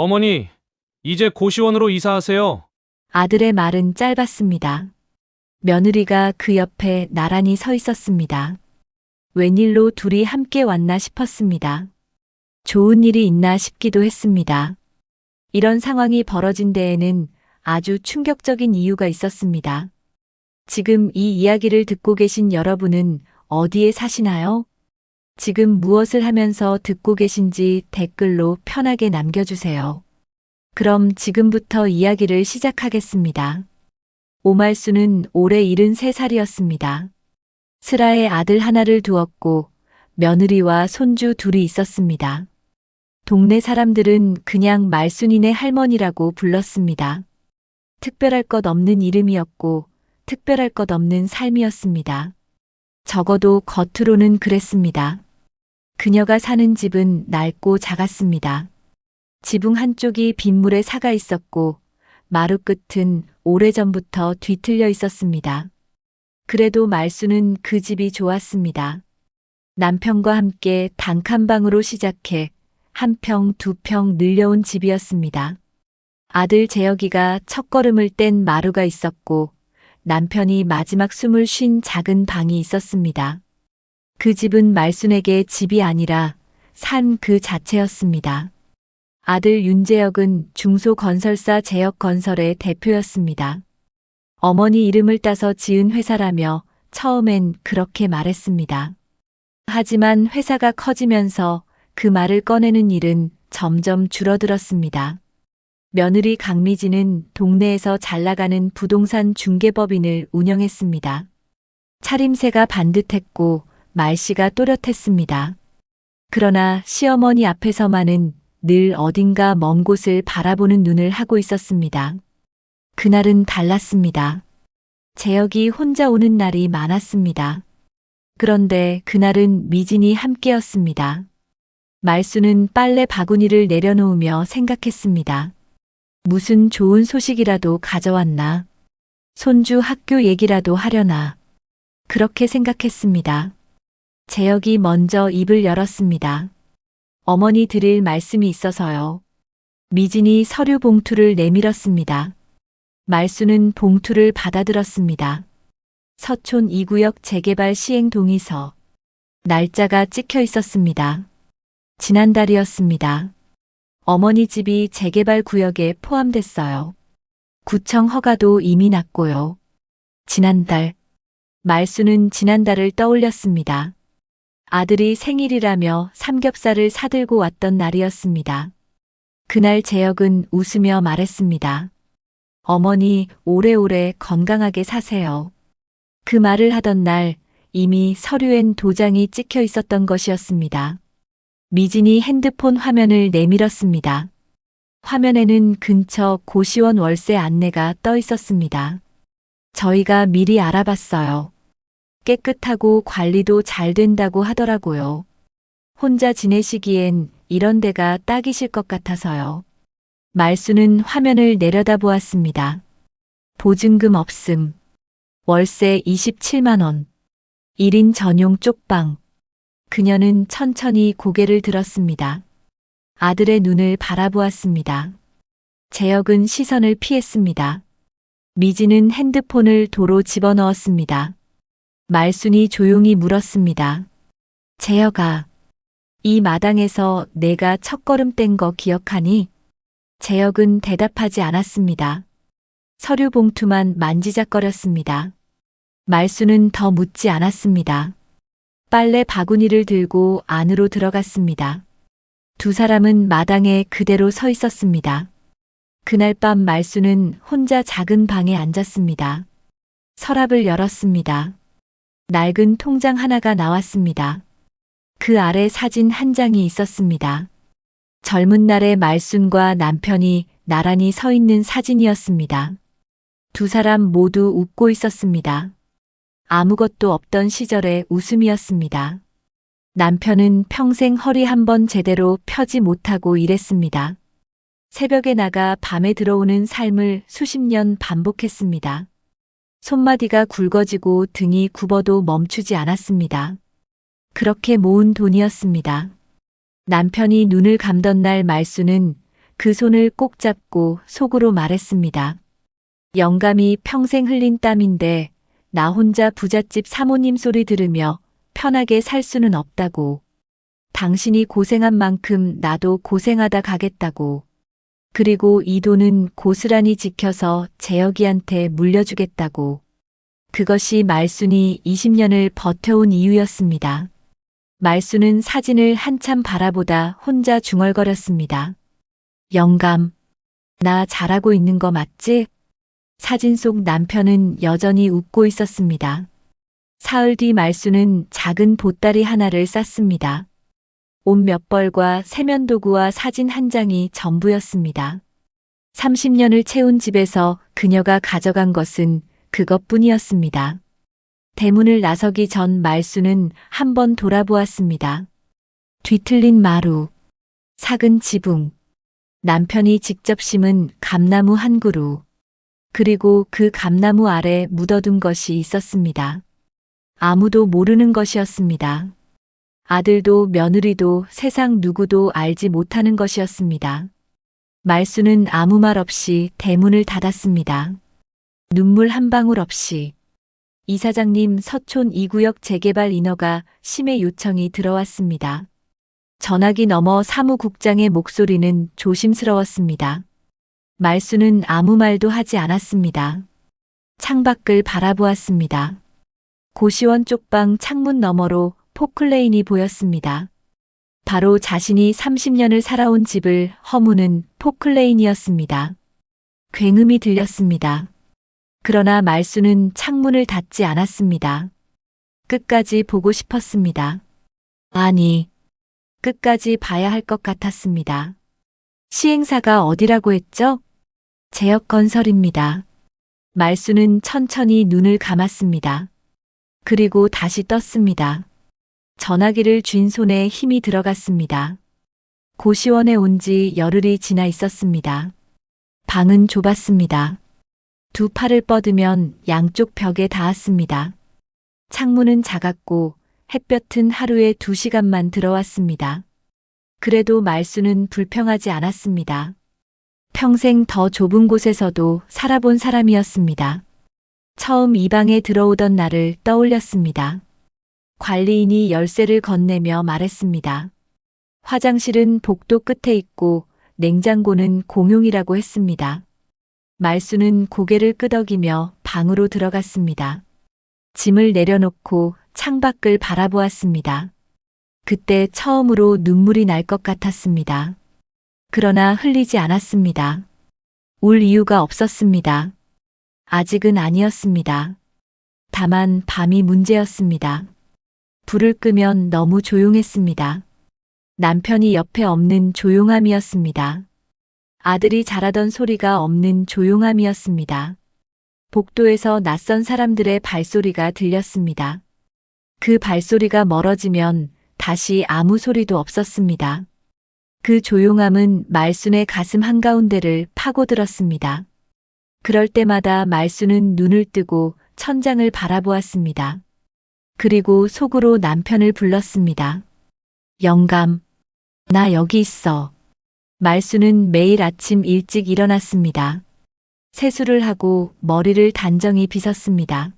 어머니, 이제 고시원으로 이사하세요. 아들의 말은 짧았습니다. 며느리가 그 옆에 나란히 서 있었습니다. 웬일로 둘이 함께 왔나 싶었습니다. 좋은 일이 있나 싶기도 했습니다. 이런 상황이 벌어진 데에는 아주 충격적인 이유가 있었습니다. 지금 이 이야기를 듣고 계신 여러분은 어디에 사시나요? 지금 무엇을 하면서 듣고 계신지 댓글로 편하게 남겨주세요. 그럼 지금부터 이야기를 시작하겠습니다. 오말수는 올해 73살이었습니다. 슬아의 아들 하나를 두었고 며느리와 손주 둘이 있었습니다. 동네 사람들은 그냥 말순이네 할머니라고 불렀습니다. 특별할 것 없는 이름이었고 특별할 것 없는 삶이었습니다. 적어도 겉으로는 그랬습니다. 그녀가 사는 집은 낡고 작았습니다. 지붕 한쪽이 빗물에 사가 있었고 마루 끝은 오래전부터 뒤틀려 있었습니다. 그래도 말수는 그 집이 좋았습니다. 남편과 함께 단칸방으로 시작해 한 평, 두 평 늘려온 집이었습니다. 아들 재혁이가 첫걸음을 뗀 마루가 있었고 남편이 마지막 숨을 쉰 작은 방이 있었습니다. 그 집은 말순에게 집이 아니라 삶 그 자체였습니다. 아들 윤재혁은 중소건설사 재혁건설의 대표였습니다. 어머니 이름을 따서 지은 회사라며 처음엔 그렇게 말했습니다. 하지만 회사가 커지면서 그 말을 꺼내는 일은 점점 줄어들었습니다. 며느리 강미진은 동네에서 잘나가는 부동산 중개법인을 운영했습니다. 차림새가 반듯했고 말씨가 또렷했습니다. 그러나 시어머니 앞에서만은 늘 어딘가 먼 곳을 바라보는 눈을 하고 있었습니다. 그날은 달랐습니다. 재혁이 혼자 오는 날이 많았습니다. 그런데 그날은 미진이 함께였습니다. 말수는 빨래 바구니를 내려놓으며 생각했습니다. 무슨 좋은 소식이라도 가져왔나? 손주 학교 얘기라도 하려나? 그렇게 생각했습니다. 재혁이 먼저 입을 열었습니다. 어머니 드릴 말씀이 있어서요. 미진이 서류 봉투를 내밀었습니다. 말수는 봉투를 받아들었습니다. 서촌 2구역 재개발 시행 동의서. 날짜가 찍혀 있었습니다. 지난달이었습니다. 어머니 집이 재개발 구역에 포함됐어요. 구청 허가도 이미 났고요. 지난달. 말수는 지난달을 떠올렸습니다. 아들이 생일이라며 삼겹살을 사들고 왔던 날이었습니다. 그날 재혁은 웃으며 말했습니다. 어머니 오래오래 건강하게 사세요. 그 말을 하던 날 이미 서류엔 도장이 찍혀 있었던 것이었습니다. 미진이 핸드폰 화면을 내밀었습니다. 화면에는 근처 고시원 월세 안내가 떠 있었습니다. 저희가 미리 알아봤어요. 깨끗하고 관리도 잘 된다고 하더라고요. 혼자 지내시기엔 이런 데가 딱이실 것 같아서요. 말수는 화면을 내려다보았습니다. 보증금 없음. 월세 27만 원. 1인 전용 쪽방. 그녀는 천천히 고개를 들었습니다. 아들의 눈을 바라보았습니다. 재혁은 시선을 피했습니다. 미진은 핸드폰을 도로 집어넣었습니다. 말순이 조용히 물었습니다. 재혁아, 이 마당에서 내가 첫걸음 뗀 거 기억하니? 재혁은 대답하지 않았습니다. 서류 봉투만 만지작거렸습니다. 말수는 더 묻지 않았습니다. 빨래 바구니를 들고 안으로 들어갔습니다. 두 사람은 마당에 그대로 서 있었습니다. 그날 밤 말수는 혼자 작은 방에 앉았습니다. 서랍을 열었습니다. 낡은 통장 하나가 나왔습니다. 그 아래 사진 한 장이 있었습니다. 젊은 날의 말순과 남편이 나란히 서 있는 사진이었습니다. 두 사람 모두 웃고 있었습니다. 아무것도 없던 시절의 웃음이었습니다. 남편은 평생 허리 한번 제대로 펴지 못하고 일했습니다. 새벽에 나가 밤에 들어오는 삶을 수십 년 반복했습니다. 손마디가 굵어지고 등이 굽어도 멈추지 않았습니다. 그렇게 모은 돈이었습니다. 남편이 눈을 감던 날 말수는 그 손을 꼭 잡고 속으로 말했습니다. 영감이 평생 흘린 땀인데 나 혼자 부잣집 사모님 소리 들으며 편하게 살 수는 없다고. 당신이 고생한 만큼 나도 고생하다 가겠다고. 그리고 이 돈은 고스란히 지켜서 재혁이한테 물려주겠다고. 그것이 말순이 20년을 버텨온 이유였습니다. 말순은 사진을 한참 바라보다 혼자 중얼거렸습니다. 영감, 나 잘하고 있는 거 맞지? 사진 속 남편은 여전히 웃고 있었습니다. 사흘 뒤 말순은 작은 보따리 하나를 쌌습니다. 옷 몇 벌과 세면도구와 사진 한 장이 전부였습니다. 30년을 채운 집에서 그녀가 가져간 것은 그것뿐이었습니다. 대문을 나서기 전 말순은 한번 돌아보았습니다. 뒤틀린 마루, 삭은 지붕, 남편이 직접 심은 감나무 한 그루, 그리고 그 감나무 아래 묻어둔 것이 있었습니다. 아무도 모르는 것이었습니다. 아들도 며느리도 세상 누구도 알지 못하는 것이었습니다. 말순은 아무 말 없이 대문을 닫았습니다. 눈물 한 방울 없이. 이사장님, 서촌 2구역 재개발 인허가 심의 요청이 들어왔습니다. 전화기 너머 사무국장의 목소리는 조심스러웠습니다. 말순은 아무 말도 하지 않았습니다. 창밖을 바라보았습니다. 고시원 쪽방 창문 너머로 포클레인이 보였습니다. 바로 자신이 30년을 살아온 집을 허무는 포클레인이었습니다. 굉음이 들렸습니다. 그러나 말순은 창문을 닫지 않았습니다. 끝까지 보고 싶었습니다. 아니, 끝까지 봐야 할 것 같았습니다. 시행사가 어디라고 했죠? 재혁건설입니다. 말순은 천천히 눈을 감았습니다. 그리고 다시 떴습니다. 전화기를 쥔 손에 힘이 들어갔습니다. 고시원에 온 지 열흘이 지나 있었습니다. 방은 좁았습니다. 두 팔을 뻗으면 양쪽 벽에 닿았습니다. 창문은 작았고 햇볕은 하루에 2시간만 들어왔습니다. 그래도 말순은 불평하지 않았습니다. 평생 더 좁은 곳에서도 살아본 사람이었습니다. 처음 이 방에 들어오던 날을 떠올렸습니다. 관리인이 열쇠를 건네며 말했습니다. 화장실은 복도 끝에 있고 냉장고는 공용이라고 했습니다. 말순은 고개를 끄덕이며 방으로 들어갔습니다. 짐을 내려놓고 창밖을 바라보았습니다. 그때 처음으로 눈물이 날 것 같았습니다. 그러나 흘리지 않았습니다. 울 이유가 없었습니다. 아직은 아니었습니다. 다만 밤이 문제였습니다. 불을 끄면 너무 조용했습니다. 남편이 옆에 없는 조용함이었습니다. 아들이 잘하던 소리가 없는 조용함이었습니다. 복도에서 낯선 사람들의 발소리가 들렸습니다. 그 발소리가 멀어지면 다시 아무 소리도 없었습니다. 그 조용함은 말순의 가슴 한가운데를 파고들었습니다. 그럴 때마다 말순은 눈을 뜨고 천장을 바라보았습니다. 그리고 속으로 남편을 불렀습니다. 영감, 나 여기 있어. 말순은 매일 아침 일찍 일어났습니다. 세수를 하고 머리를 단정히 빗었습니다.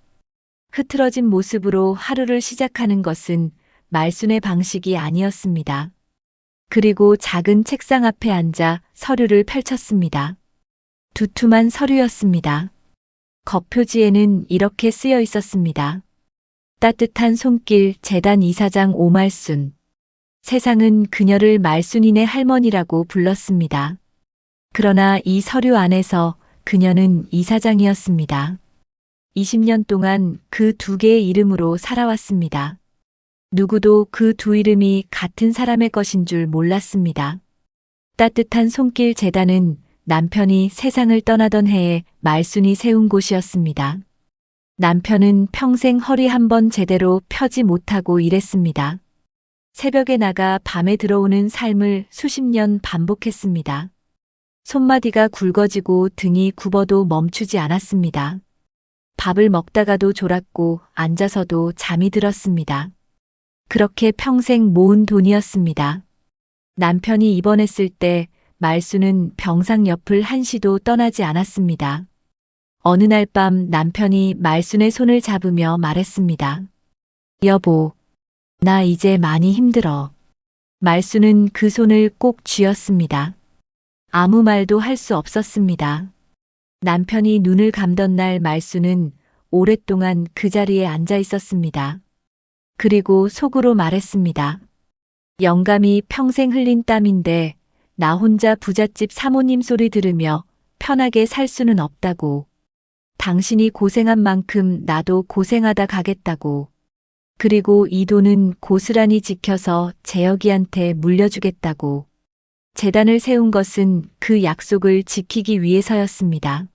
흐트러진 모습으로 하루를 시작하는 것은 말순의 방식이 아니었습니다. 그리고 작은 책상 앞에 앉아 서류를 펼쳤습니다. 두툼한 서류였습니다. 겉표지에는 이렇게 쓰여 있었습니다. 따뜻한 손길 재단 이사장 오말순. 세상은 그녀를 말순이네 할머니라고 불렀습니다. 그러나 이 서류 안에서 그녀는 이사장이었습니다. 20년 동안 그 두 개의 이름으로 살아왔습니다. 누구도 그 두 이름이 같은 사람의 것인 줄 몰랐습니다. 따뜻한 손길 재단은 남편이 세상을 떠나던 해에 말순이 세운 곳이었습니다. 남편은 평생 허리 한번 제대로 펴지 못하고 일했습니다. 새벽에 나가 밤에 들어오는 삶을 수십 년 반복했습니다. 손마디가 굵어지고 등이 굽어도 멈추지 않았습니다. 밥을 먹다가도 졸았고 앉아서도 잠이 들었습니다. 그렇게 평생 모은 돈이었습니다. 남편이 입원했을 때 말수는 병상 옆을 한시도 떠나지 않았습니다. 어느 날 밤 남편이 말순의 손을 잡으며 말했습니다. 여보, 나 이제 많이 힘들어. 말수는 그 손을 꼭 쥐었습니다. 아무 말도 할 수 없었습니다. 남편이 눈을 감던 날 말수는 오랫동안 그 자리에 앉아 있었습니다. 그리고 속으로 말했습니다. 영감이 평생 흘린 땀인데 나 혼자 부잣집 사모님 소리 들으며 편하게 살 수는 없다고. 당신이 고생한 만큼 나도 고생하다 가겠다고. 그리고 이 돈은 고스란히 지켜서 재혁이한테 물려주겠다고. 재단을 세운 것은 그 약속을 지키기 위해서였습니다.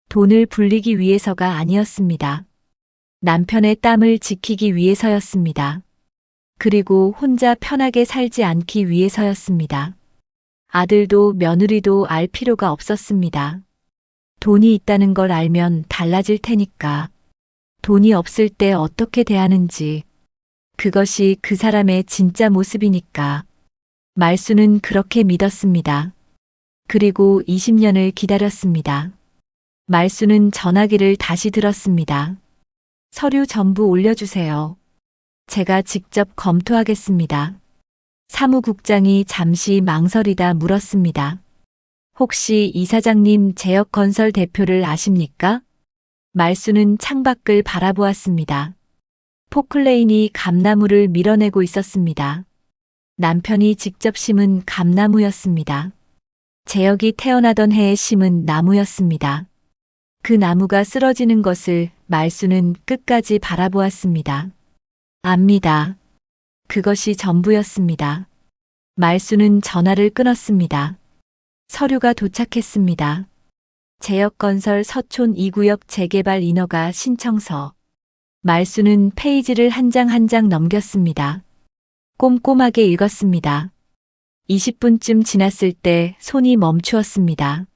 돈을 불리기 위해서가 아니었습니다. 남편의 땀을 지키기 위해서였습니다. 그리고 혼자 편하게 살지 않기 위해서였습니다. 아들도 며느리도 알 필요가 없었습니다. 돈이 있다는 걸 알면 달라질 테니까. 돈이 없을 때 어떻게 대하는지. 그것이 그 사람의 진짜 모습이니까. 말수는 그렇게 믿었습니다. 그리고 20년을 기다렸습니다. 말수는 전화기를 다시 들었습니다. 서류 전부 올려주세요. 제가 직접 검토하겠습니다. 사무국장이 잠시 망설이다 물었습니다. 혹시 이사장님 재혁건설 대표를 아십니까? 말수는 창밖을 바라보았습니다. 포클레인이 감나무를 밀어내고 있었습니다. 남편이 직접 심은 감나무였습니다. 재혁이 태어나던 해에 심은 나무였습니다. 그 나무가 쓰러지는 것을 말수는 끝까지 바라보았습니다. 압니다. 그것이 전부였습니다. 말수는 전화를 끊었습니다. 서류가 도착했습니다. 재혁건설 서촌 2구역 재개발 인허가 신청서. 말수는 페이지를 한 장 한 장 넘겼습니다. 꼼꼼하게 읽었습니다. 20분쯤 지났을 때 손이 멈추었습니다.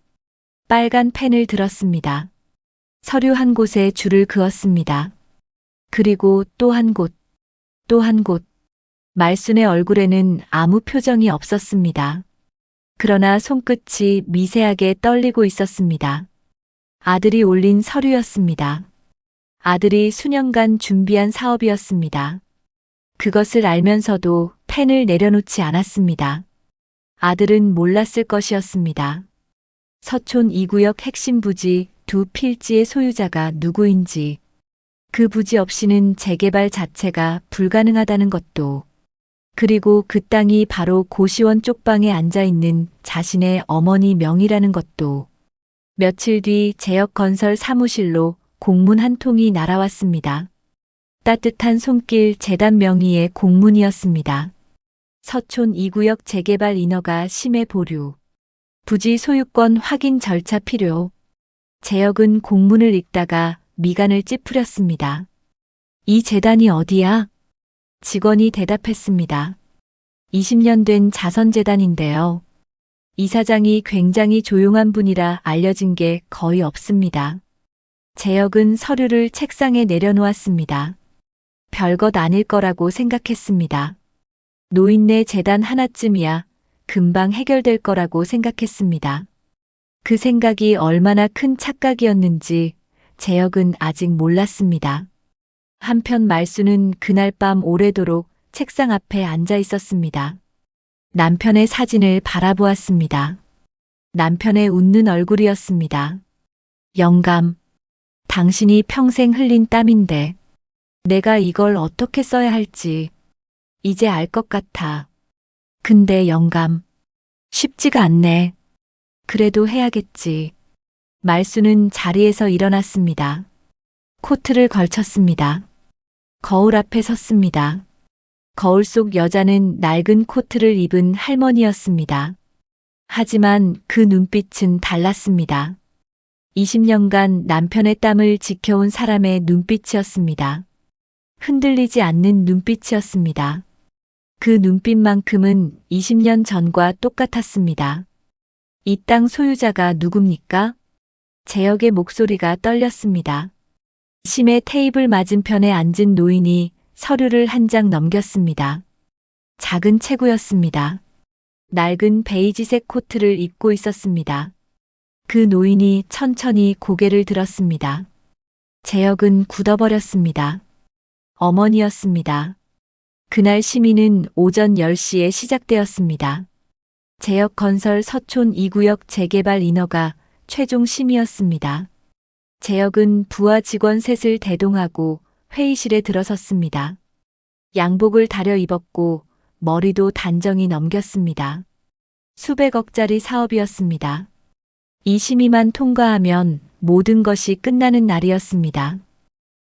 빨간 펜을 들었습니다. 서류 한 곳에 줄을 그었습니다. 그리고 또 한 곳, 또 한 곳. 말순의 얼굴에는 아무 표정이 없었습니다. 그러나 손끝이 미세하게 떨리고 있었습니다. 아들이 올린 서류였습니다. 아들이 수년간 준비한 사업이었습니다. 그것을 알면서도 펜을 내려놓지 않았습니다. 아들은 몰랐을 것이었습니다. 서촌 2구역 핵심 부지 두 필지의 소유자가 누구인지, 그 부지 없이는 재개발 자체가 불가능하다는 것도, 그리고 그 땅이 바로 고시원 쪽방에 앉아있는 자신의 어머니 명의라는 것도. 며칠 뒤 재혁건설 사무실로 공문 한 통이 날아왔습니다. 따뜻한 손길 재단 명의의 공문이었습니다. 서촌 2구역 재개발 인허가 심의 보류. 부지 소유권 확인 절차 필요. 재혁은 공문을 읽다가 미간을 찌푸렸습니다. 이 재단이 어디야? 직원이 대답했습니다. 20년 된 자선재단인데요. 이사장이 굉장히 조용한 분이라 알려진 게 거의 없습니다. 재혁은 서류를 책상에 내려놓았습니다. 별것 아닐 거라고 생각했습니다. 노인네 재단 하나쯤이야 금방 해결될 거라고 생각했습니다. 그 생각이 얼마나 큰 착각이었는지 재혁은 아직 몰랐습니다. 한편 말수는 그날 밤 오래도록 책상 앞에 앉아 있었습니다. 남편의 사진을 바라보았습니다. 남편의 웃는 얼굴이었습니다. 영감, 당신이 평생 흘린 땀인데 내가 이걸 어떻게 써야 할지 이제 알 것 같아. 근데 영감, 쉽지가 않네. 그래도 해야겠지. 말수는 자리에서 일어났습니다. 코트를 걸쳤습니다. 거울 앞에 섰습니다. 거울 속 여자는 낡은 코트를 입은 할머니였습니다. 하지만 그 눈빛은 달랐습니다. 20년간 남편의 땀을 지켜온 사람의 눈빛이었습니다. 흔들리지 않는 눈빛이었습니다. 그 눈빛만큼은 20년 전과 똑같았습니다. 이 땅 소유자가 누굽니까? 재혁의 목소리가 떨렸습니다. 심의 테이블 맞은편에 앉은 노인이 서류를 한 장 넘겼습니다. 작은 체구였습니다. 낡은 베이지색 코트를 입고 있었습니다. 그 노인이 천천히 고개를 들었습니다. 재혁은 굳어버렸습니다. 어머니였습니다. 그날 심의는 오전 10시에 시작되었습니다. 재혁건설 서촌 2구역 재개발 인허가 최종 심의였습니다. 재혁은 부하 직원 셋을 대동하고 회의실에 들어섰습니다. 양복을 다려 입었고 머리도 단정히 넘겼습니다. 수백억짜리 사업이었습니다. 이 심의만 통과하면 모든 것이 끝나는 날이었습니다.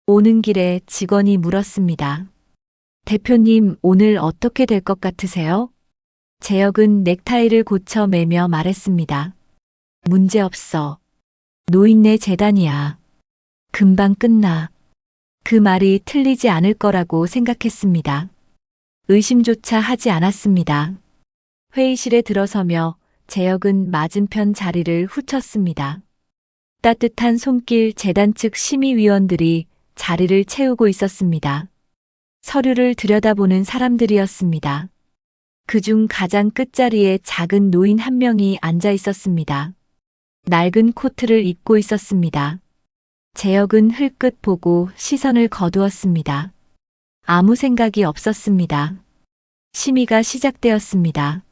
오는 길에 직원이 물었습니다. 대표님, 오늘 어떻게 될 것 같으세요? 재혁은 넥타이를 고쳐 매며 말했습니다. 문제없어. 노인네 재단이야. 금방 끝나. 그 말이 틀리지 않을 거라고 생각했습니다. 의심조차 하지 않았습니다. 회의실에 들어서며 재혁은 맞은편 자리를 후쳤습니다. 따뜻한 손길 재단 측 심의위원들이 자리를 채우고 있었습니다. 서류를 들여다보는 사람들이었습니다. 그중 가장 끝자리에 작은 노인 한 명이 앉아 있었습니다. 낡은 코트를 입고 있었습니다. 재혁은 흘끗 보고 시선을 거두었습니다. 아무 생각이 없었습니다. 심의가 시작되었습니다.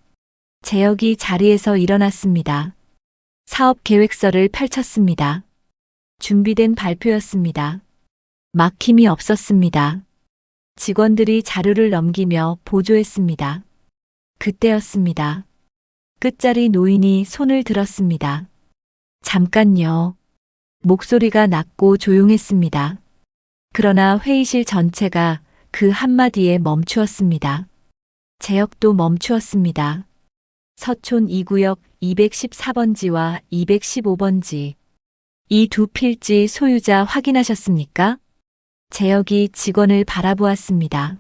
재혁이 자리에서 일어났습니다. 사업 계획서를 펼쳤습니다. 준비된 발표였습니다. 막힘이 없었습니다. 직원들이 자료를 넘기며 보조했습니다. 그때였습니다. 끝자리 노인이 손을 들었습니다. 잠깐요. 목소리가 낮고 조용했습니다. 그러나 회의실 전체가 그 한마디에 멈추었습니다. 재혁도 멈추었습니다. 서촌 2구역 214번지와 215번지. 이 두 필지 소유자 확인하셨습니까? 재혁이 직원을 바라보았습니다.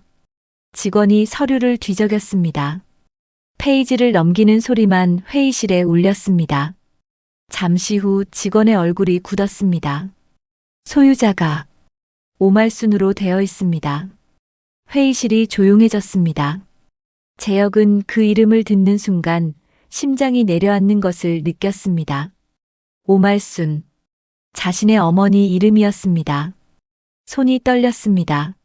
직원이 서류를 뒤적였습니다. 페이지를 넘기는 소리만 회의실에 울렸습니다. 잠시 후 직원의 얼굴이 굳었습니다. 소유자가 오말순으로 되어 있습니다. 회의실이 조용해졌습니다. 재혁은 그 이름을 듣는 순간 심장이 내려앉는 것을 느꼈습니다. 오말순. 자신의 어머니 이름이었습니다. 손이 떨렸습니다.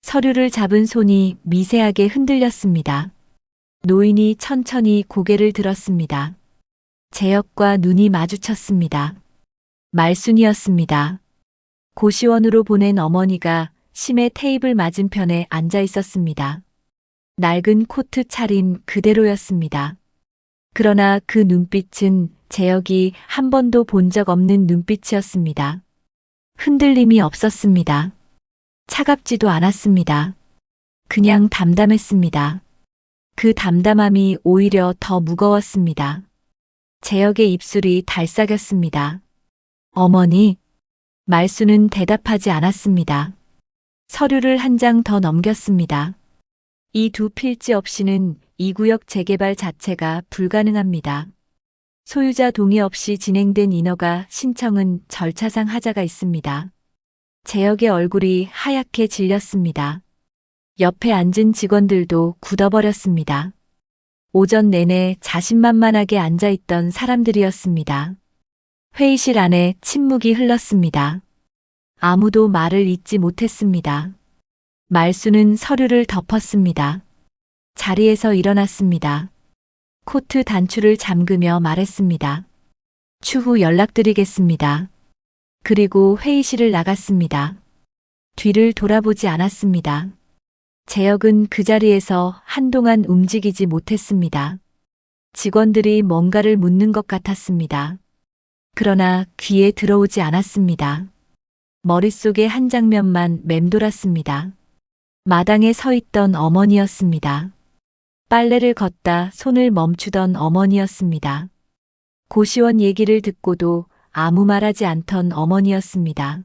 서류를 잡은 손이 미세하게 흔들렸습니다. 노인이 천천히 고개를 들었습니다. 재혁과 눈이 마주쳤습니다. 말순이었습니다. 고시원으로 보낸 어머니가 심의 테이블 맞은편에 앉아 있었습니다. 낡은 코트 차림 그대로였습니다. 그러나 그 눈빛은 재혁이 한 번도 본 적 없는 눈빛이었습니다. 흔들림이 없었습니다. 차갑지도 않았습니다. 그냥 담담했습니다. 그 담담함이 오히려 더 무거웠습니다. 재혁의 입술이 달싹였습니다. 어머니, 말수는 대답하지 않았습니다. 서류를 한 장 더 넘겼습니다. 이 두 필지 없이는 이 구역 재개발 자체가 불가능합니다. 소유자 동의 없이 진행된 인허가 신청은 절차상 하자가 있습니다. 재혁의 얼굴이 하얗게 질렸습니다. 옆에 앉은 직원들도 굳어버렸습니다. 오전 내내 자신만만하게 앉아있던 사람들이었습니다. 회의실 안에 침묵이 흘렀습니다. 아무도 말을 잇지 못했습니다. 말수는 서류를 덮었습니다. 자리에서 일어났습니다. 코트 단추를 잠그며 말했습니다. 추후 연락드리겠습니다. 그리고 회의실을 나갔습니다. 뒤를 돌아보지 않았습니다. 재혁은 그 자리에서 한동안 움직이지 못했습니다. 직원들이 뭔가를 묻는 것 같았습니다. 그러나 귀에 들어오지 않았습니다. 머릿속에 한 장면만 맴돌았습니다. 마당에 서 있던 어머니였습니다. 빨래를 걷다 손을 멈추던 어머니였습니다. 고시원 얘기를 듣고도 아무 말하지 않던 어머니였습니다.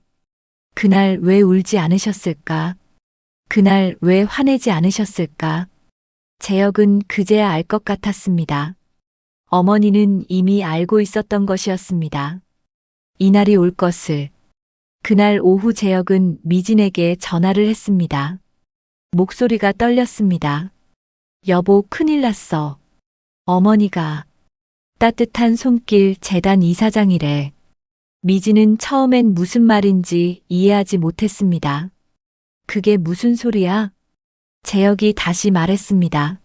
그날 왜 울지 않으셨을까? 그날 왜 화내지 않으셨을까? 재혁은 그제야 알 것 같았습니다. 어머니는 이미 알고 있었던 것이었습니다. 이날이 올 것을. 그날 오후 재혁은 미진에게 전화를 했습니다. 목소리가 떨렸습니다. 여보, 큰일 났어. 어머니가 따뜻한 손길 재단 이사장이래. 미지는 처음엔 무슨 말인지 이해하지 못했습니다. 그게 무슨 소리야? 재혁이 다시 말했습니다.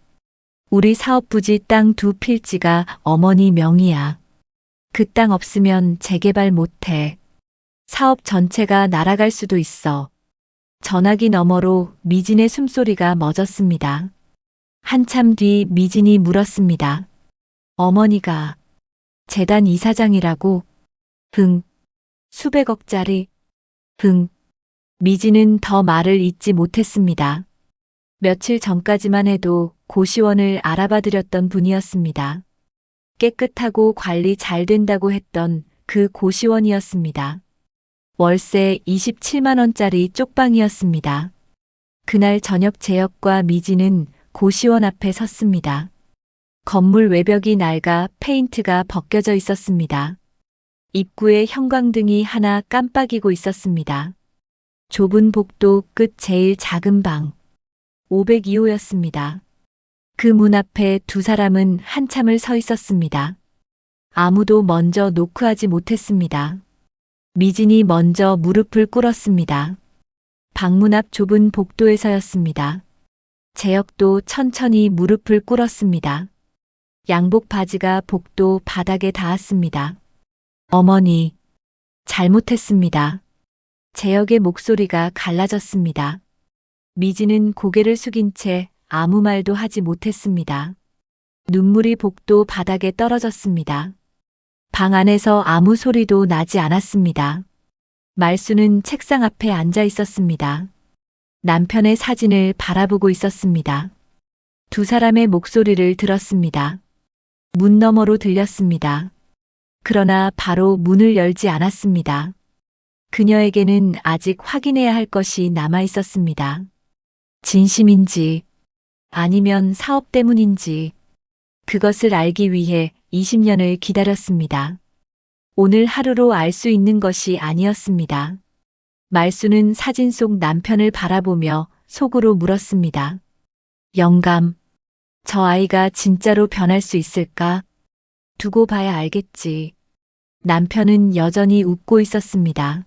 우리 사업 부지 땅 2필지가 어머니 명의야. 그 땅 없으면 재개발 못해. 사업 전체가 날아갈 수도 있어. 전화기 너머로 미진의 숨소리가 멎었습니다. 한참 뒤 미진이 물었습니다. 어머니가 재단 이사장이라고? 흥. 수백억짜리? 흥. 미진은 더 말을 잇지 못했습니다. 며칠 전까지만 해도 고시원을 알아봐드렸던 분이었습니다. 깨끗하고 관리 잘 된다고 했던 그 고시원이었습니다. 월세 27만 원짜리 쪽방이었습니다. 그날 저녁 재혁과 미진은 고시원 앞에 섰습니다. 건물 외벽이 낡아 페인트가 벗겨져 있었습니다. 입구에 형광등이 하나 깜빡이고 있었습니다. 좁은 복도 끝 제일 작은 방. 502호였습니다. 그 문 앞에 두 사람은 한참을 서 있었습니다. 아무도 먼저 노크하지 못했습니다. 미진이 먼저 무릎을 꿇었습니다. 방문 앞 좁은 복도에 서였습니다. 재혁도 천천히 무릎을 꿇었습니다. 양복 바지가 복도 바닥에 닿았습니다. 어머니, 잘못했습니다. 재혁의 목소리가 갈라졌습니다. 미진은 고개를 숙인 채 아무 말도 하지 못했습니다. 눈물이 복도 바닥에 떨어졌습니다. 방 안에서 아무 소리도 나지 않았습니다. 말수는 책상 앞에 앉아 있었습니다. 남편의 사진을 바라보고 있었습니다. 두 사람의 목소리를 들었습니다. 문 너머로 들렸습니다. 그러나 바로 문을 열지 않았습니다. 그녀에게는 아직 확인해야 할 것이 남아 있었습니다. 진심인지 아니면 사업 때문인지 그것을 알기 위해 20년을 기다렸습니다. 오늘 하루로 알 수 있는 것이 아니었습니다. 말수는 사진 속 남편을 바라보며 속으로 물었습니다. 영감, 저 아이가 진짜로 변할 수 있을까? 두고 봐야 알겠지. 남편은 여전히 웃고 있었습니다.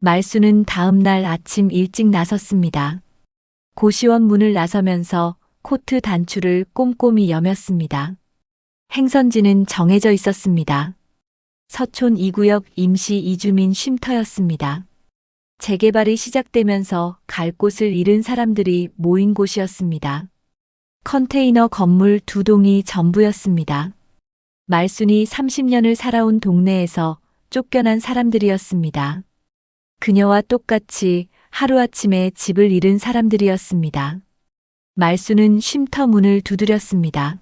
말수는 다음 날 아침 일찍 나섰습니다. 고시원 문을 나서면서 코트 단추를 꼼꼼히 여몄습니다. 행선지는 정해져 있었습니다. 서촌 2구역 임시 이주민 쉼터였습니다. 재개발이 시작되면서 갈 곳을 잃은 사람들이 모인 곳이었습니다. 컨테이너 건물 2동이 전부였습니다. 말순이 30년을 살아온 동네에서 쫓겨난 사람들이었습니다. 그녀와 똑같이 하루아침에 집을 잃은 사람들이었습니다. 말수는 쉼터 문을 두드렸습니다.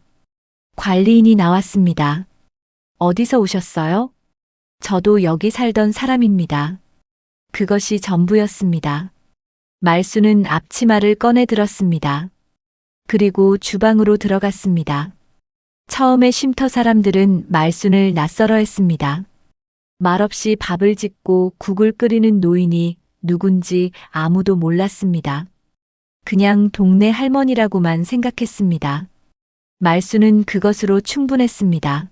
관리인이 나왔습니다. 어디서 오셨어요? 저도 여기 살던 사람입니다. 그것이 전부였습니다. 말수는 앞치마를 꺼내 들었습니다. 그리고 주방으로 들어갔습니다. 처음에 쉼터 사람들은 말순을 낯설어 했습니다. 말없이 밥을 짓고 국을 끓이는 노인이 누군지 아무도 몰랐습니다. 그냥 동네 할머니라고만 생각했습니다. 말수는 그것으로 충분했습니다.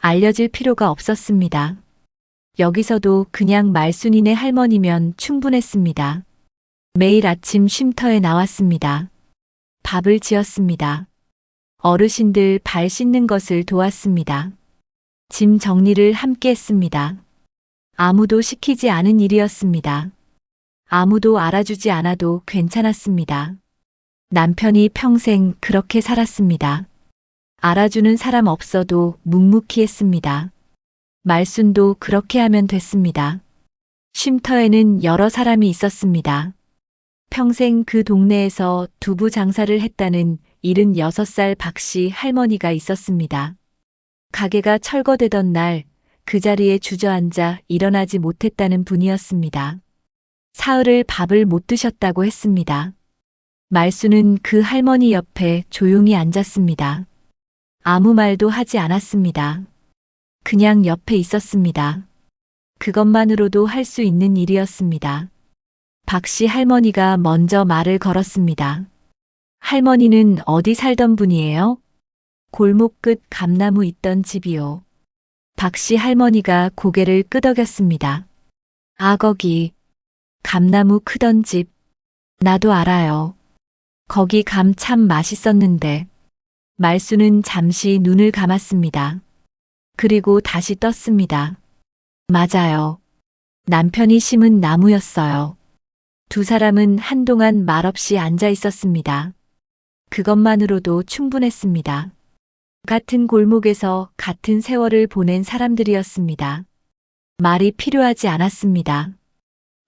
알려질 필요가 없었습니다. 여기서도 그냥 말순이네 할머니면 충분했습니다. 매일 아침 쉼터에 나왔습니다. 밥을 지었습니다. 어르신들 발 씻는 것을 도왔습니다. 짐 정리를 함께 했습니다. 아무도 시키지 않은 일이었습니다. 아무도 알아주지 않아도 괜찮았습니다. 남편이 평생 그렇게 살았습니다. 알아주는 사람 없어도 묵묵히 했습니다. 말순도 그렇게 하면 됐습니다. 쉼터에는 여러 사람이 있었습니다. 평생 그 동네에서 두부 장사를 했다는 76살 박씨 할머니가 있었습니다. 가게가 철거되던 날 그 자리에 주저앉아 일어나지 못했다는 분이었습니다. 사흘을 밥을 못 드셨다고 했습니다. 말수는 그 할머니 옆에 조용히 앉았습니다. 아무 말도 하지 않았습니다. 그냥 옆에 있었습니다. 그것만으로도 할 수 있는 일이었습니다. 박씨 할머니가 먼저 말을 걸었습니다. 할머니는 어디 살던 분이에요? 골목 끝 감나무 있던 집이요. 박씨 할머니가 고개를 끄덕였습니다. 아, 거기. 감나무 크던 집. 나도 알아요. 거기 감 참 맛있었는데. 말수는 잠시 눈을 감았습니다. 그리고 다시 떴습니다. 맞아요. 남편이 심은 나무였어요. 두 사람은 한동안 말없이 앉아 있었습니다. 그것만으로도 충분했습니다. 같은 골목에서 같은 세월을 보낸 사람들이었습니다. 말이 필요하지 않았습니다.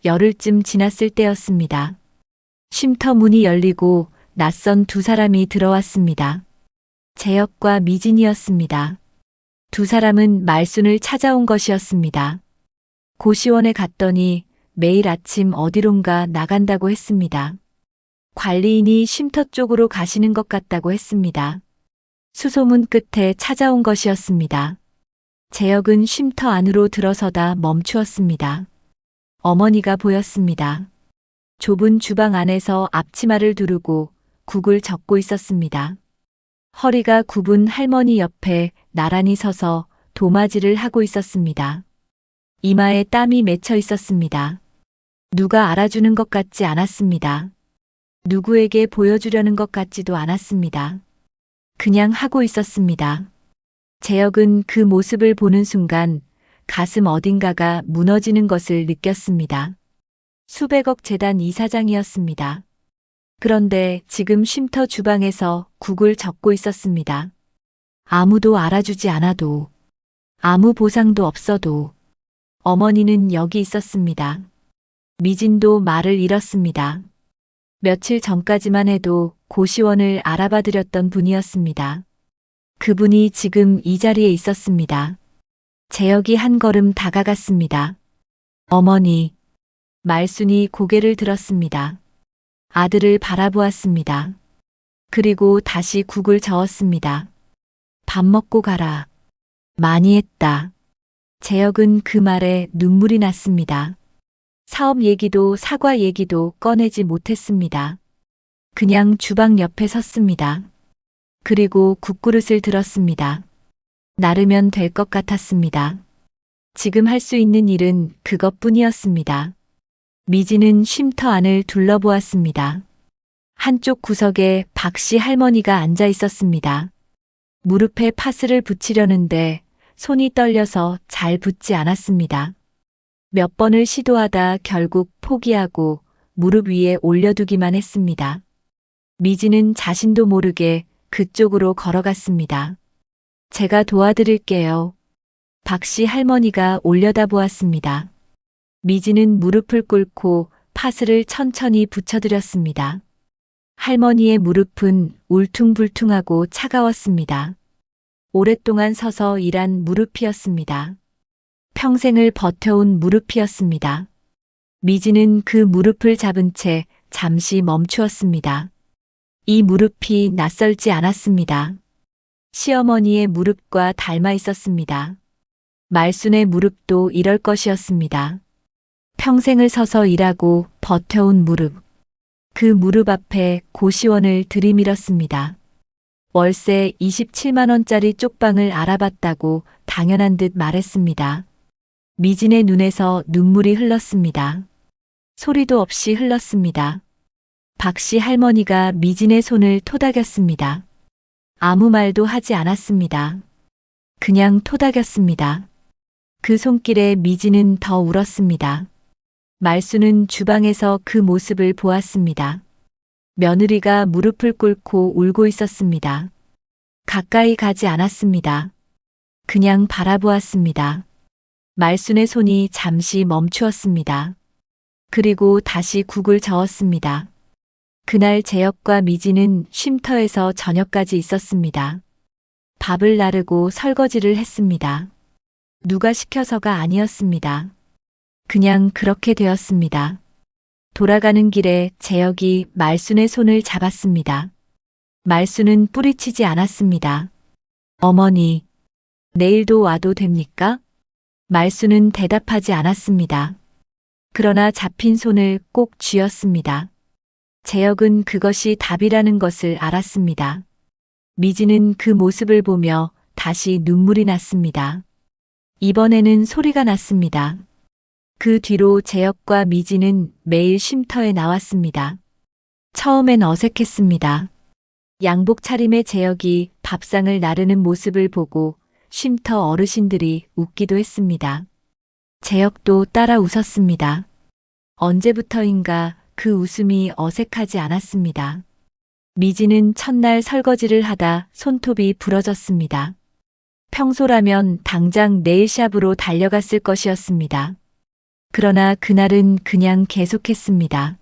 열흘쯤 지났을 때였습니다. 쉼터 문이 열리고 낯선 두 사람이 들어왔습니다. 재혁과 미진이었습니다. 두 사람은 말순을 찾아온 것이었습니다. 고시원에 갔더니 매일 아침 어디론가 나간다고 했습니다. 관리인이 쉼터 쪽으로 가시는 것 같다고 했습니다. 수소문 끝에 찾아온 것이었습니다. 재혁은 쉼터 안으로 들어서다 멈추었습니다. 어머니가 보였습니다. 좁은 주방 안에서 앞치마를 두르고 국을 젓고 있었습니다. 허리가 굽은 할머니 옆에 나란히 서서 도마질을 하고 있었습니다. 이마에 땀이 맺혀 있었습니다. 누가 알아주는 것 같지 않았습니다. 누구에게 보여주려는 것 같지도 않았습니다. 그냥 하고 있었습니다. 재혁은 그 모습을 보는 순간 가슴 어딘가가 무너지는 것을 느꼈습니다. 수백억 재단 이사장이었습니다. 그런데 지금 쉼터 주방에서 국을 젓고 있었습니다. 아무도 알아주지 않아도, 아무 보상도 없어도 어머니는 여기 있었습니다. 미진도 말을 잃었습니다. 며칠 전까지만 해도 고시원을 알아봐 드렸던 분이었습니다. 그분이 지금 이 자리에 있었습니다. 재혁이 한 걸음 다가갔습니다. 어머니, 말순이 고개를 들었습니다. 아들을 바라보았습니다. 그리고 다시 국을 저었습니다. 밥 먹고 가라. 많이 했다. 재혁은 그 말에 눈물이 났습니다. 사업 얘기도 사과 얘기도 꺼내지 못했습니다. 그냥 주방 옆에 섰습니다. 그리고 국그릇을 들었습니다. 나르면 될 것 같았습니다. 지금 할 수 있는 일은 그것뿐이었습니다. 미지는 쉼터 안을 둘러보았습니다. 한쪽 구석에 박씨 할머니가 앉아 있었습니다. 무릎에 파스를 붙이려는데 손이 떨려서 잘 붙지 않았습니다. 몇 번을 시도하다 결국 포기하고 무릎 위에 올려두기만 했습니다. 미지는 자신도 모르게 그쪽으로 걸어갔습니다. 제가 도와드릴게요. 박씨 할머니가 올려다보았습니다. 미지는 무릎을 꿇고 파스를 천천히 붙여드렸습니다. 할머니의 무릎은 울퉁불퉁하고 차가웠습니다. 오랫동안 서서 일한 무릎이었습니다. 평생을 버텨온 무릎이었습니다. 미지는 그 무릎을 잡은 채 잠시 멈추었습니다. 이 무릎이 낯설지 않았습니다. 시어머니의 무릎과 닮아 있었습니다. 말순의 무릎도 이럴 것이었습니다. 평생을 서서 일하고 버텨온 무릎. 그 무릎 앞에 고시원을 들이밀었습니다. 월세 27만 원짜리 쪽방을 알아봤다고 당연한 듯 말했습니다. 미진의 눈에서 눈물이 흘렀습니다. 소리도 없이 흘렀습니다. 박씨 할머니가 미진의 손을 토닥였습니다. 아무 말도 하지 않았습니다. 그냥 토닥였습니다. 그 손길에 미진은 더 울었습니다. 말수는 주방에서 그 모습을 보았습니다. 며느리가 무릎을 꿇고 울고 있었습니다. 가까이 가지 않았습니다. 그냥 바라보았습니다. 말순의 손이 잠시 멈추었습니다. 그리고 다시 국을 저었습니다. 그날 재혁과 미진은 쉼터에서 저녁까지 있었습니다. 밥을 나르고 설거지를 했습니다. 누가 시켜서가 아니었습니다. 그냥 그렇게 되었습니다. 돌아가는 길에 재혁이 말순의 손을 잡았습니다. 말순은 뿌리치지 않았습니다. 어머니, 내일도 와도 됩니까? 말순은 대답하지 않았습니다. 그러나 잡힌 손을 꼭 쥐었습니다. 재혁은 그것이 답이라는 것을 알았습니다. 미진은 그 모습을 보며 다시 눈물이 났습니다. 이번에는 소리가 났습니다. 그 뒤로 재혁과 미진은 매일 쉼터에 나왔습니다. 처음엔 어색했습니다. 양복 차림의 재혁이 밥상을 나르는 모습을 보고 쉼터 어르신들이 웃기도 했습니다. 재혁도 따라 웃었습니다. 언제부터인가 그 웃음이 어색하지 않았습니다. 미진은 첫날 설거지를 하다 손톱이 부러졌습니다. 평소라면 당장 네일샵으로 달려갔을 것이었습니다. 그러나 그날은 그냥 계속했습니다.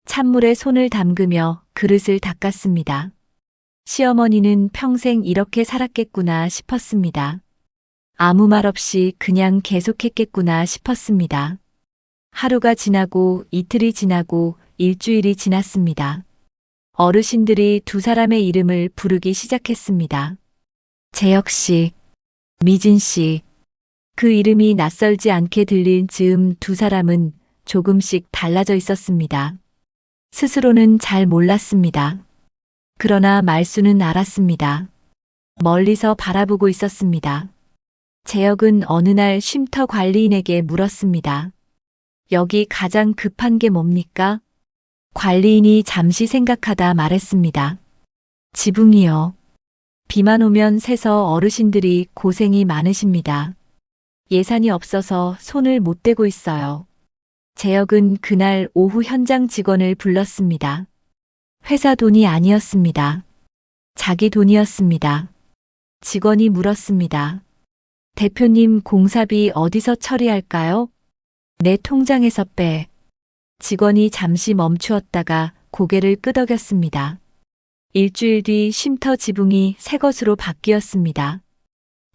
찬물에 손을 담그며 그릇을 닦았습니다. 시어머니는 평생 이렇게 살았겠구나 싶었습니다. 아무 말 없이 그냥 계속했겠구나 싶었습니다. 하루가 지나고 이틀이 지나고 일주일이 지났습니다. 어르신들이 두 사람의 이름을 부르기 시작했습니다. 재혁 씨, 미진 씨. 그 이름이 낯설지 않게 들릴 즈음 두 사람은 조금씩 달라져 있었습니다. 스스로는 잘 몰랐습니다. 그러나 말수는 알았습니다. 멀리서 바라보고 있었습니다. 재혁은 어느 날 쉼터 관리인에게 물었습니다. 여기 가장 급한 게 뭡니까? 관리인이 잠시 생각하다 말했습니다. 지붕이요. 비만 오면 새서 어르신들이 고생이 많으십니다. 예산이 없어서 손을 못 대고 있어요. 재혁은 그날 오후 현장 직원을 불렀습니다. 회사 돈이 아니었습니다. 자기 돈이었습니다. 직원이 물었습니다. 대표님 공사비 어디서 처리할까요? 내 통장에서 빼. 직원이 잠시 멈추었다가 고개를 끄덕였습니다. 일주일 뒤 쉼터 지붕이 새 것으로 바뀌었습니다.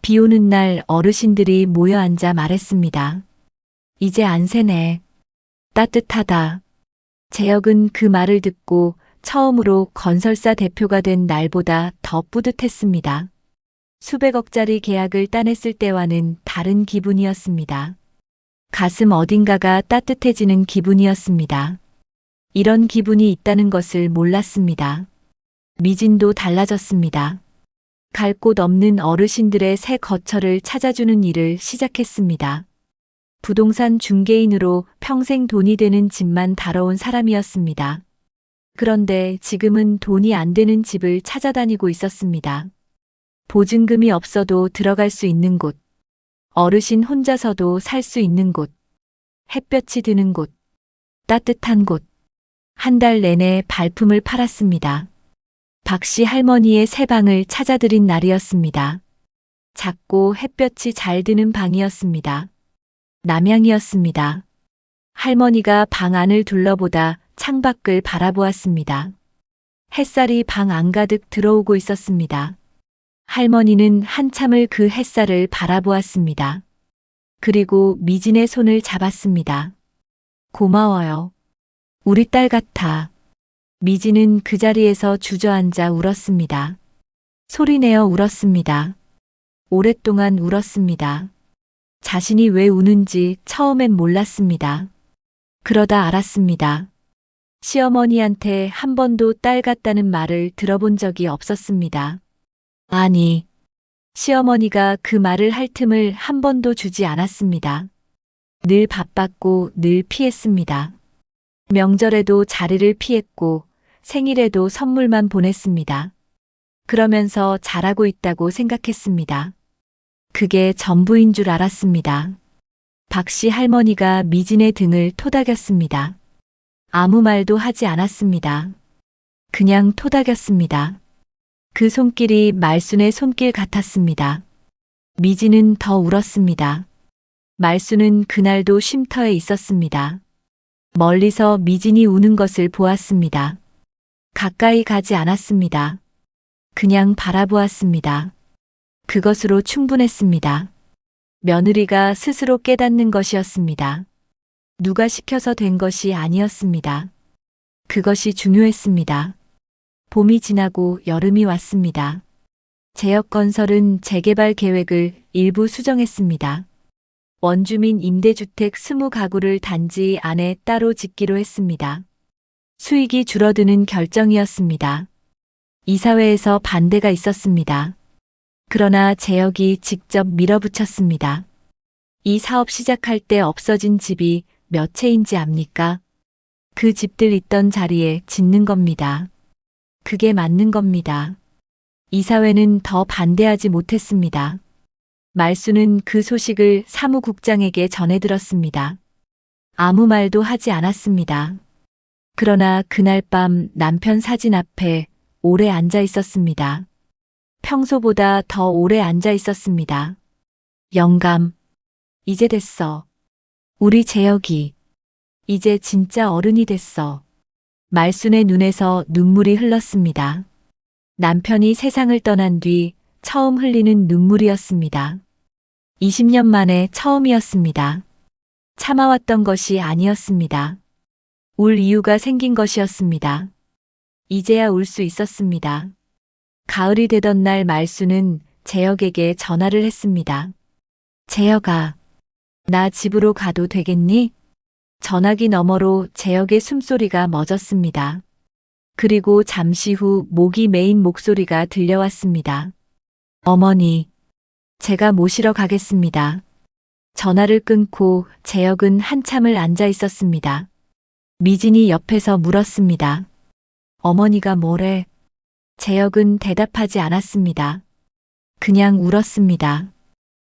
비 오는 날 어르신들이 모여 앉아 말했습니다. 이제 안 새네. 따뜻하다. 재혁은 그 말을 듣고 처음으로 건설사 대표가 된 날보다 더 뿌듯했습니다. 수백억짜리 계약을 따냈을 때와는 다른 기분이었습니다. 가슴 어딘가가 따뜻해지는 기분이었습니다. 이런 기분이 있다는 것을 몰랐습니다. 미진도 달라졌습니다. 갈 곳 없는 어르신들의 새 거처를 찾아주는 일을 시작했습니다. 부동산 중개인으로 평생 돈이 되는 집만 다뤄온 사람이었습니다. 그런데 지금은 돈이 안 되는 집을 찾아다니고 있었습니다. 보증금이 없어도 들어갈 수 있는 곳, 어르신 혼자서도 살 수 있는 곳, 햇볕이 드는 곳, 따뜻한 곳. 한 달 내내 발품을 팔았습니다. 박씨 할머니의 새 방을 찾아들인 날이었습니다. 작고 햇볕이 잘 드는 방이었습니다. 남향이었습니다. 할머니가 방 안을 둘러보다 창밖을 바라보았습니다. 햇살이 방 안가득 들어오고 있었습니다. 할머니는 한참을 그 햇살을 바라보았습니다. 그리고 미진의 손을 잡았습니다. 고마워요. 우리 딸 같아. 미진은 그 자리에서 주저앉아 울었습니다. 소리내어 울었습니다. 오랫동안 울었습니다. 자신이 왜 우는지 처음엔 몰랐습니다. 그러다 알았습니다. 시어머니한테 한 번도 딸 같다는 말을 들어본 적이 없었습니다. 아니, 시어머니가 그 말을 할 틈을 한 번도 주지 않았습니다. 늘 바빴고 늘 피했습니다. 명절에도 자리를 피했고 생일에도 선물만 보냈습니다. 그러면서 잘하고 있다고 생각했습니다. 그게 전부인 줄 알았습니다. 박씨 할머니가 미진의 등을 토닥였습니다. 아무 말도 하지 않았습니다. 그냥 토닥였습니다. 그 손길이 말순의 손길 같았습니다. 미진은 더 울었습니다. 말순은 그날도 쉼터에 있었습니다. 멀리서 미진이 우는 것을 보았습니다. 가까이 가지 않았습니다. 그냥 바라보았습니다. 그것으로 충분했습니다. 며느리가 스스로 깨닫는 것이었습니다. 누가 시켜서 된 것이 아니었습니다. 그것이 중요했습니다. 봄이 지나고 여름이 왔습니다. 재혁건설은 재개발 계획을 일부 수정했습니다. 원주민 임대주택 20가구를 단지 안에 따로 짓기로 했습니다. 수익이 줄어드는 결정이었습니다. 이사회에서 반대가 있었습니다. 그러나 재혁이 직접 밀어붙였습니다. 이 사업 시작할 때 없어진 집이 몇 채인지 압니까? 그 집들 있던 자리에 짓는 겁니다. 그게 맞는 겁니다. 이사회는 더 반대하지 못했습니다. 말수는 그 소식을 사무국장에게 전해 들었습니다. 아무 말도 하지 않았습니다. 그러나 그날 밤 남편 사진 앞에 오래 앉아 있었습니다. 평소보다 더 오래 앉아 있었습니다. 영감, 이제 됐어. 우리 재혁이, 이제 진짜 어른이 됐어. 말순의 눈에서 눈물이 흘렀습니다. 남편이 세상을 떠난 뒤 처음 흘리는 눈물이었습니다. 20년 만에 처음이었습니다. 참아왔던 것이 아니었습니다. 울 이유가 생긴 것이었습니다. 이제야 울 수 있었습니다. 가을이 되던 날 말수는 재혁에게 전화를 했습니다. 재혁아, 나 집으로 가도 되겠니? 전화기 너머로 재혁의 숨소리가 멎었습니다. 그리고 잠시 후 목이 메인 목소리가 들려왔습니다. 어머니, 제가 모시러 가겠습니다. 전화를 끊고 재혁은 한참을 앉아 있었습니다. 미진이 옆에서 물었습니다. 어머니가 뭐래? 재혁은 대답하지 않았습니다. 그냥 울었습니다.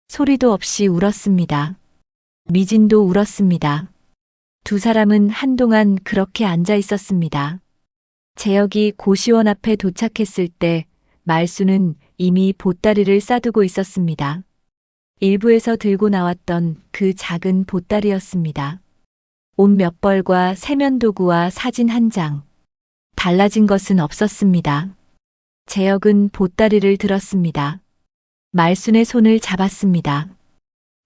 소리도 없이 울었습니다. 미진도 울었습니다. 두 사람은 한동안 그렇게 앉아 있었습니다. 재혁이 고시원 앞에 도착했을 때 말수는 이미 보따리를 싸두고 있었습니다. 일부에서 들고 나왔던 그 작은 보따리였습니다. 옷 몇 벌과 세면도구와 사진 한 장. 달라진 것은 없었습니다. 재혁은 보따리를 들었습니다. 말순의 손을 잡았습니다.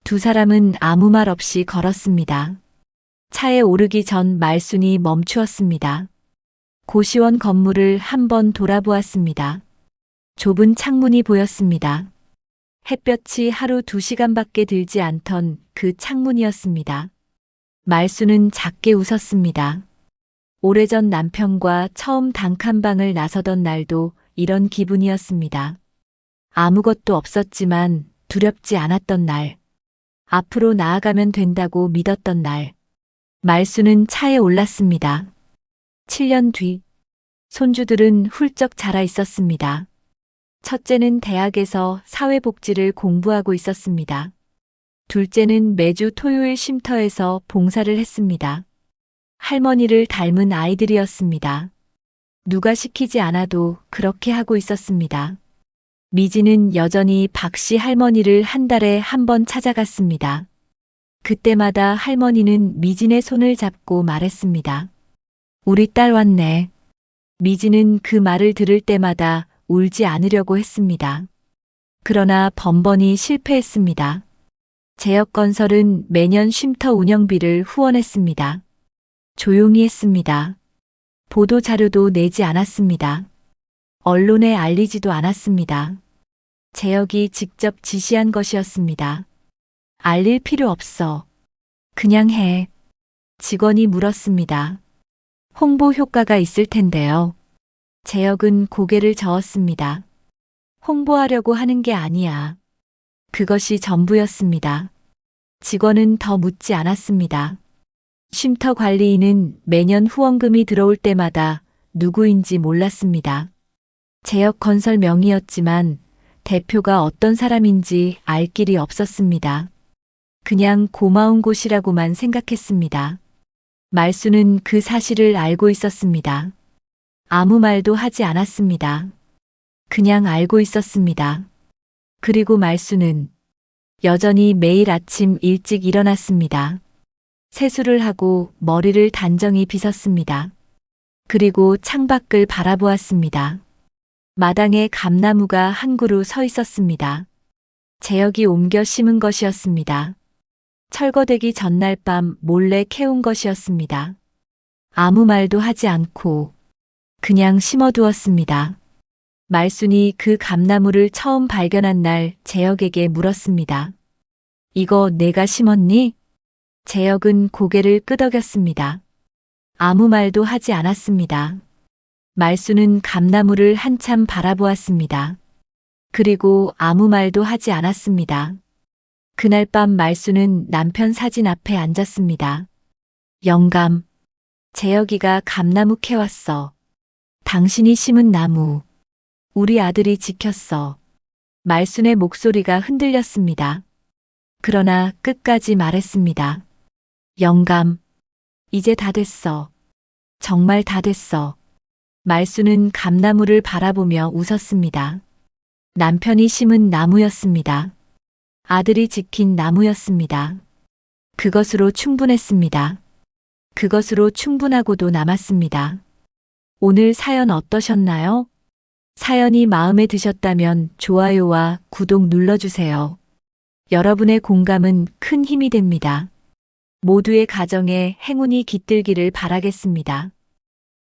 두 사람은 아무 말 없이 걸었습니다. 차에 오르기 전 말순이 멈추었습니다. 고시원 건물을 한번 돌아보았습니다. 좁은 창문이 보였습니다. 햇볕이 하루 2시간밖에 들지 않던 그 창문이었습니다. 말수는 작게 웃었습니다. 오래전 남편과 처음 단칸방을 나서던 날도 이런 기분이었습니다. 아무것도 없었지만 두렵지 않았던 날. 앞으로 나아가면 된다고 믿었던 날. 말수는 차에 올랐습니다. 7년 뒤, 손주들은 훌쩍 자라 있었습니다. 첫째는 대학에서 사회복지를 공부하고 있었습니다. 둘째는 매주 토요일 쉼터에서 봉사를 했습니다. 할머니를 닮은 아이들이었습니다. 누가 시키지 않아도 그렇게 하고 있었습니다. 미지는 여전히 박씨 할머니를 한 달에 한 번 찾아갔습니다. 그때마다 할머니는 미진의 손을 잡고 말했습니다. 우리 딸 왔네. 미지는 그 말을 들을 때마다 울지 않으려고 했습니다. 그러나 번번이 실패했습니다. 재혁건설은 매년 쉼터 운영비를 후원했습니다. 조용히 했습니다. 보도 자료도 내지 않았습니다. 언론에 알리지도 않았습니다. 재혁이 직접 지시한 것이었습니다. 알릴 필요 없어. 그냥 해. 직원이 물었습니다. 홍보 효과가 있을 텐데요. 재혁은 고개를 저었습니다. 홍보하려고 하는 게 아니야. 그것이 전부였습니다. 직원은 더 묻지 않았습니다. 쉼터 관리인은 매년 후원금이 들어올 때마다 누구인지 몰랐습니다. 재혁건설 명의였지만 대표가 어떤 사람인지 알 길이 없었습니다. 그냥 고마운 곳이라고만 생각했습니다. 말수는 그 사실을 알고 있었습니다. 아무 말도 하지 않았습니다. 그냥 알고 있었습니다. 그리고 말수는 여전히 매일 아침 일찍 일어났습니다. 세수를 하고 머리를 단정히 빗었습니다. 그리고 창밖을 바라보았습니다. 마당에 감나무가 한 그루 서 있었습니다. 재혁이 옮겨 심은 것이었습니다. 철거되기 전날 밤 몰래 캐온 것이었습니다. 아무 말도 하지 않고 그냥 심어두었습니다. 말순이 그 감나무를 처음 발견한 날 재혁에게 물었습니다. 이거 내가 심었니? 재혁은 고개를 끄덕였습니다. 아무 말도 하지 않았습니다. 말수는 감나무를 한참 바라보았습니다. 그리고 아무 말도 하지 않았습니다. 그날 밤 말수는 남편 사진 앞에 앉았습니다. 영감, 재혁이가 감나무 캐왔어. 당신이 심은 나무. 우리 아들이 지켰어. 말순의 목소리가 흔들렸습니다. 그러나 끝까지 말했습니다. 영감, 이제 다 됐어. 정말 다 됐어. 말수는 감나무를 바라보며 웃었습니다. 남편이 심은 나무였습니다. 아들이 지킨 나무였습니다. 그것으로 충분했습니다. 그것으로 충분하고도 남았습니다. 오늘 사연 어떠셨나요? 사연이 마음에 드셨다면 좋아요와 구독 눌러주세요. 여러분의 공감은 큰 힘이 됩니다. 모두의 가정에 행운이 깃들기를 바라겠습니다.